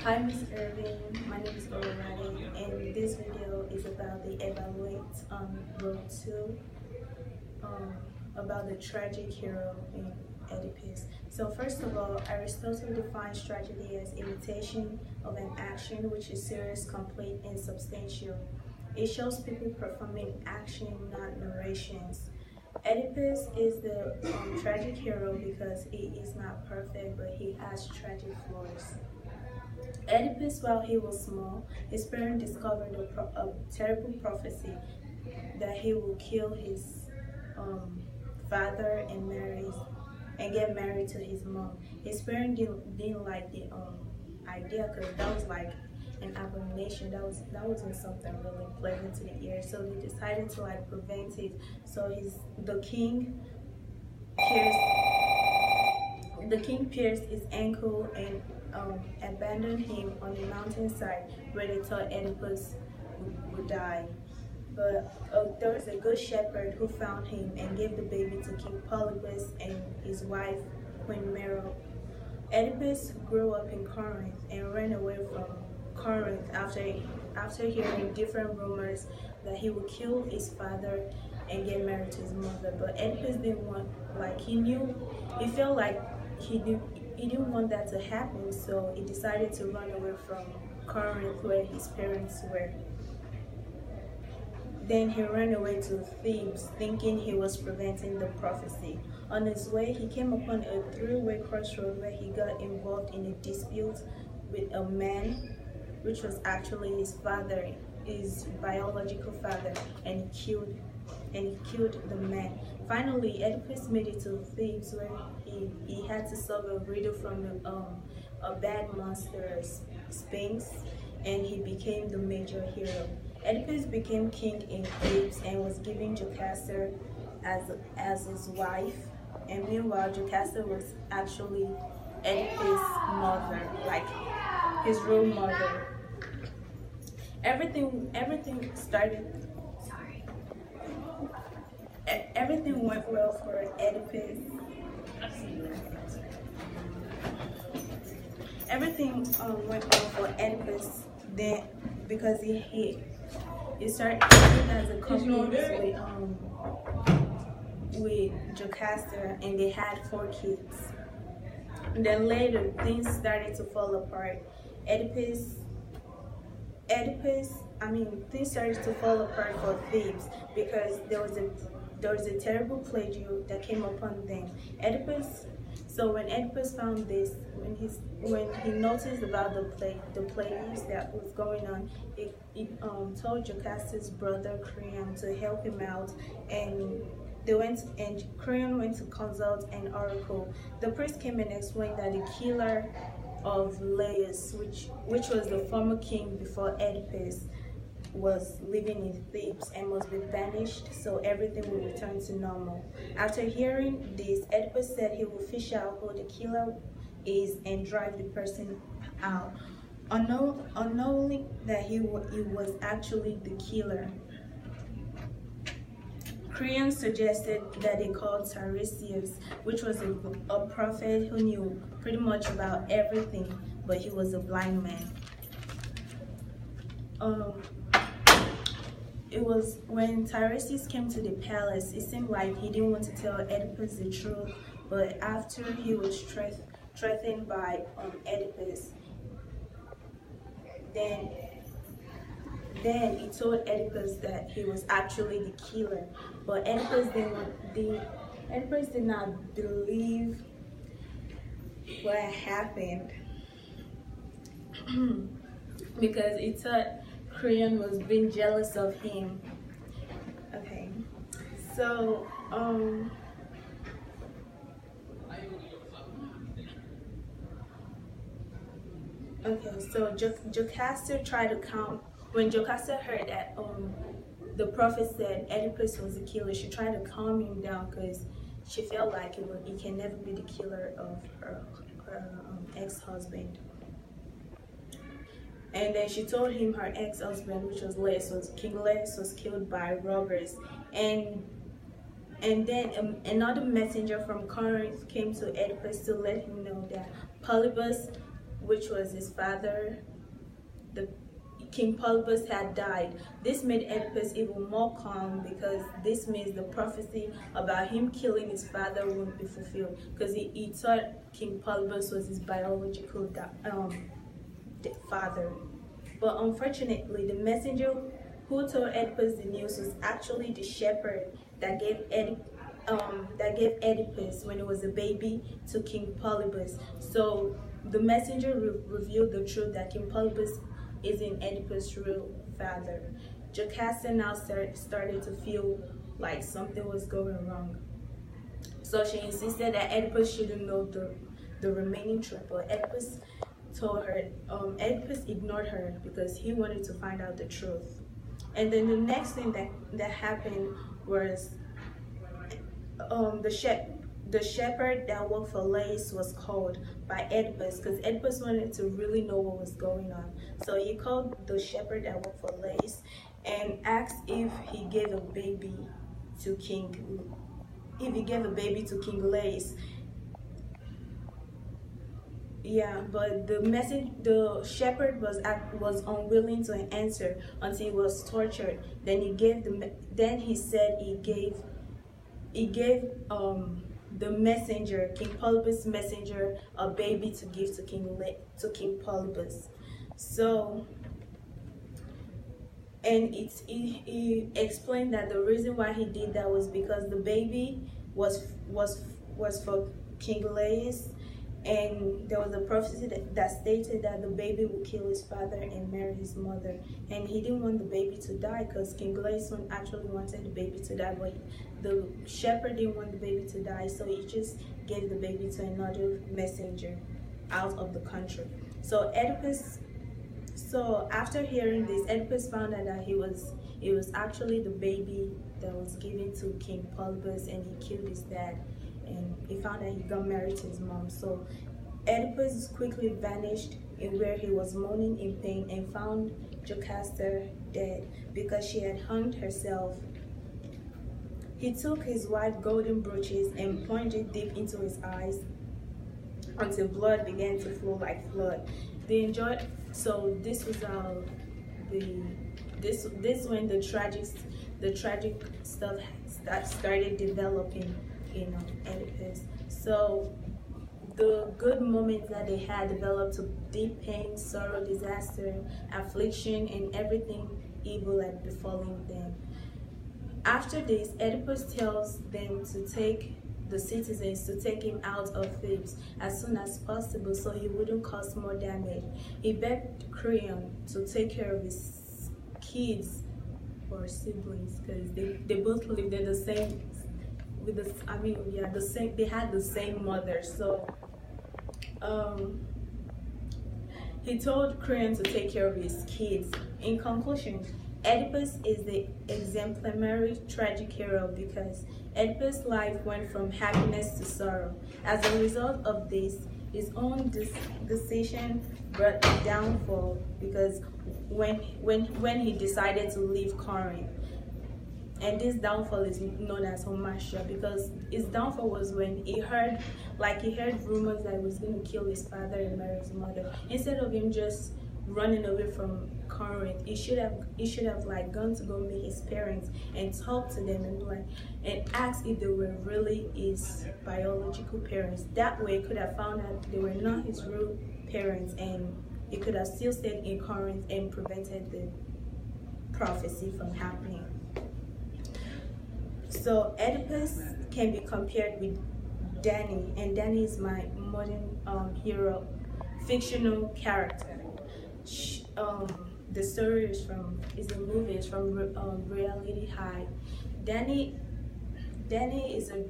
Hi, Ms. Irving. My name is Olorade, and this video is about the Evaluate Road 2, um, about the tragic hero in Oedipus. So first of all, Aristotle defines tragedy as imitation of an action which is serious, complete, and substantial. It shows people performing action, not narrations. Oedipus is the tragic hero because he is not perfect, but he has tragic flaws. Oedipus, while he was small, his parents discovered a terrible prophecy that he will kill his father and get married to his mom. His parents didn't like the idea because that was like an abomination. That wasn't something really pleasant to the ear. So they decided to like prevent it. So the king pierced pierced his ankle and abandoned him on the mountainside where they thought Oedipus would die. But there was a good shepherd who found him and gave the baby to King Polybus and his wife, Queen Merope. Oedipus grew up in Corinth and ran away from Corinth after hearing different rumors that he would kill his father and get married to his mother. But Oedipus didn't want, he felt like he didn't want that to happen, so he decided to run away from Corinth where his parents were. Then he ran away to Thebes, thinking he was preventing the prophecy. On his way, he came upon a three-way crossroad where he got involved in a dispute with a man, which was actually his father, his biological father, and he killed the man. Finally, Oedipus made it to Thebes, where he had to solve a riddle from a bad monster, Sphinx, and he became the major hero. Oedipus became king in Thebes and was given Jocasta as his wife. And meanwhile, Jocasta was actually Oedipus' mother, like his real mother. Everything started. Everything went well for Oedipus. Everything went well for Oedipus then because he started acting as a couple with Jocasta, and they had 4 kids. And then later things started to fall apart. Things started to fall apart for Thebes because there was a terrible plague that came upon them. So when Oedipus found this, when he noticed about the plagues that was going on, he told Jocasta's brother Creon to help him out, and Creon went to consult an oracle. The priest came and explained that the killer of Laius, which was the former king before Oedipus, was living in Thebes and must be banished so everything will return to normal. After hearing this, Oedipus said he will fish out who the killer is and drive the person out, unknowing that he was actually the killer. Creon suggested that they called Tiresias, which was a prophet who knew pretty much about everything, but he was a blind man. It was when Tiresias came to the palace, it seemed like he didn't want to tell Oedipus the truth, but after he was threatened by Oedipus, then he told Oedipus that he was actually the killer, but Oedipus did not believe what happened because he thought Creon was being jealous of him. Okay, so Jocasta tried to calm. When Jocasta heard that the prophet said Oedipus was the killer, she tried to calm him down because she felt like he can never be the killer of her ex-husband. And then she told him her ex-husband, which was King Laius, was killed by robbers. And then another messenger from Corinth came to Oedipus to let him know that Polybus which was his father, the King Polybus, had died. This made Oedipus even more calm, because this means the prophecy about him killing his father won't be fulfilled, because he thought King Polybus was his biological father. But unfortunately, the messenger who told Oedipus the news was actually the shepherd that gave Oedipus, when he was a baby, to King Polybus. So the messenger revealed the truth that King Polybus isn't Oedipus' real father. Jocasta now started to feel like something was going wrong. So she insisted that Oedipus shouldn't know the remaining truth, but Oedipus told her, Oedipus ignored her because he wanted to find out the truth. And then the next thing that happened was the shepherd that worked for Lais was called by Oedipus, because Oedipus wanted to really know what was going on. So he called the shepherd that worked for Lais and asked if he gave a baby to King Lais. Yeah, but the shepherd was unwilling to answer until he was tortured. Then he said he gave the messenger, King Polybus' messenger, a baby to give to King Polybus. So, and he explained that the reason why he did that was because the baby was for King Lais, and there was a prophecy that stated that the baby would kill his father and marry his mother. And he didn't want the baby to die, because King Lais actually wanted the baby to die, but the shepherd didn't want the baby to die, so he just gave the baby to another messenger out of the country. So after hearing this, Oedipus found out that it was actually the baby that was given to King Polybus, and he killed his dad. And he found that he got married to his mom. So Oedipus quickly vanished in where he was moaning in pain, and found Jocasta dead because she had hung herself. He took his white golden brooches and plunged it deep into his eyes until blood began to flow like flood. So this was when the tragic stuff started developing in Oedipus. So the good moments that they had developed to deep pain, sorrow, disaster, affliction, and everything evil had befallen them. After this, Oedipus tells them to take the citizens to take him out of Thebes as soon as possible, so he wouldn't cause more damage. He begged Creon to take care of his kids or siblings, because they both lived in the same. They had the same mother. So he told Creon to take care of his kids. In conclusion, Oedipus is the exemplary tragic hero, because Oedipus' life went from happiness to sorrow. As a result of this, his own decision brought a downfall, because when he decided to leave Corinth. And this downfall is known as Hamartia, because his downfall was when he heard rumors that he was going to kill his father and marry his mother. Instead of him just running away from Corinth, he should have gone to go meet his parents and talk to them and ask if they were really his biological parents. That way, he could have found out they were not his real parents, and he could have still stayed in Corinth and prevented the prophecy from happening. So Oedipus can be compared with Danny, and Danny is my modern hero, fictional character. The story is from Reality High. Danny is a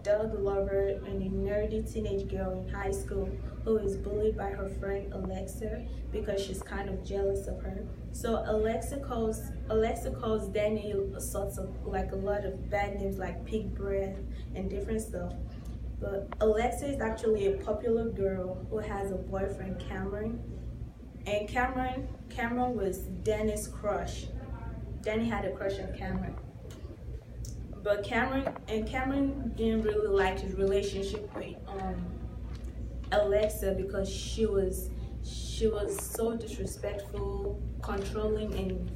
dog lover and a nerdy teenage girl in high school who is bullied by her friend Alexa because she's kind of jealous of her. So Alexa calls Danny sorts of a lot of bad names like pig breath and different stuff. But Alexa is actually a popular girl who has a boyfriend, Cameron. And Cameron was Danny's crush. Danny had a crush on Cameron. But Cameron didn't really like his relationship with Alexa, because she was she was so disrespectful, controlling, and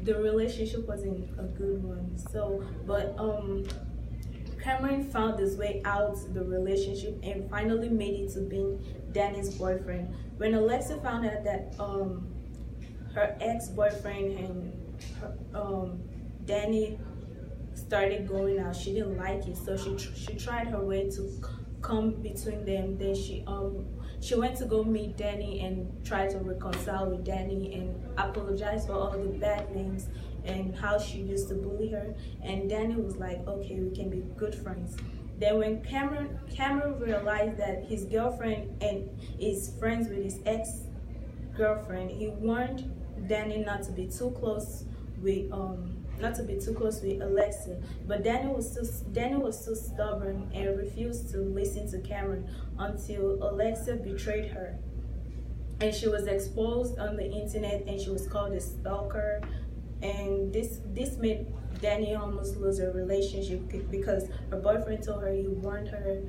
the relationship wasn't a good one. So, but Cameron found his way out the relationship and finally made it to being Danny's boyfriend. When Alexa found out that her ex-boyfriend and Danny started going out, she didn't like it, so she tried her way to come between them. Then she went to go meet Danny and try to reconcile with Danny and apologize for all the bad names and how she used to bully her. And Danny was like, okay, we can be good friends. Then when Cameron realized that his girlfriend and is friends with his ex-girlfriend, he warned Danny not to be too close with Alexa. But Danny was still stubborn and refused to listen to Cameron until Alexa betrayed her. And she was exposed on the internet and she was called a stalker. And this made Danny almost lose her relationship because her boyfriend told her he warned her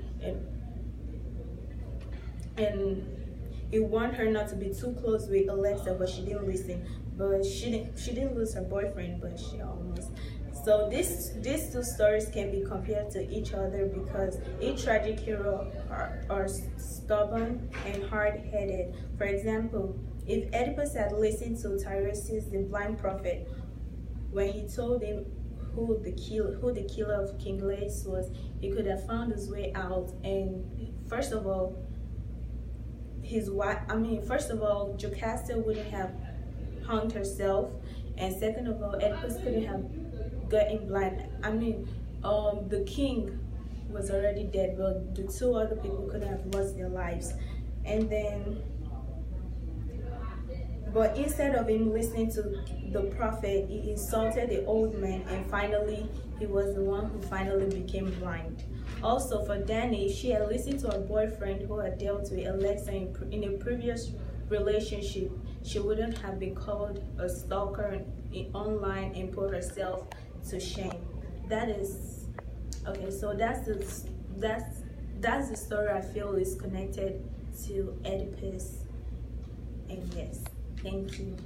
and he warned her not to be too close with Alexa, but she didn't listen. But she didn't lose her boyfriend, but she almost. So these two stories can be compared to each other because each tragic hero are stubborn and hard-headed. For example, if Oedipus had listened to Tiresias, the blind prophet, when he told him who the killer of King Laius was, he could have found his way out. And first of all, Jocasta wouldn't have hanged herself, and second of all, Oedipus couldn't have gotten blind. The king was already dead, but the two other people couldn't have lost their lives. And then, but instead of him listening to the prophet, he insulted the old man, and finally, he was the one who finally became blind. Also, for Danny, she had listened to her boyfriend who had dealt with Alexa in a previous relationship. She wouldn't have been called a stalker online and put herself to shame. That is okay. So that's the story I feel is connected to Oedipus. And yes, thank you.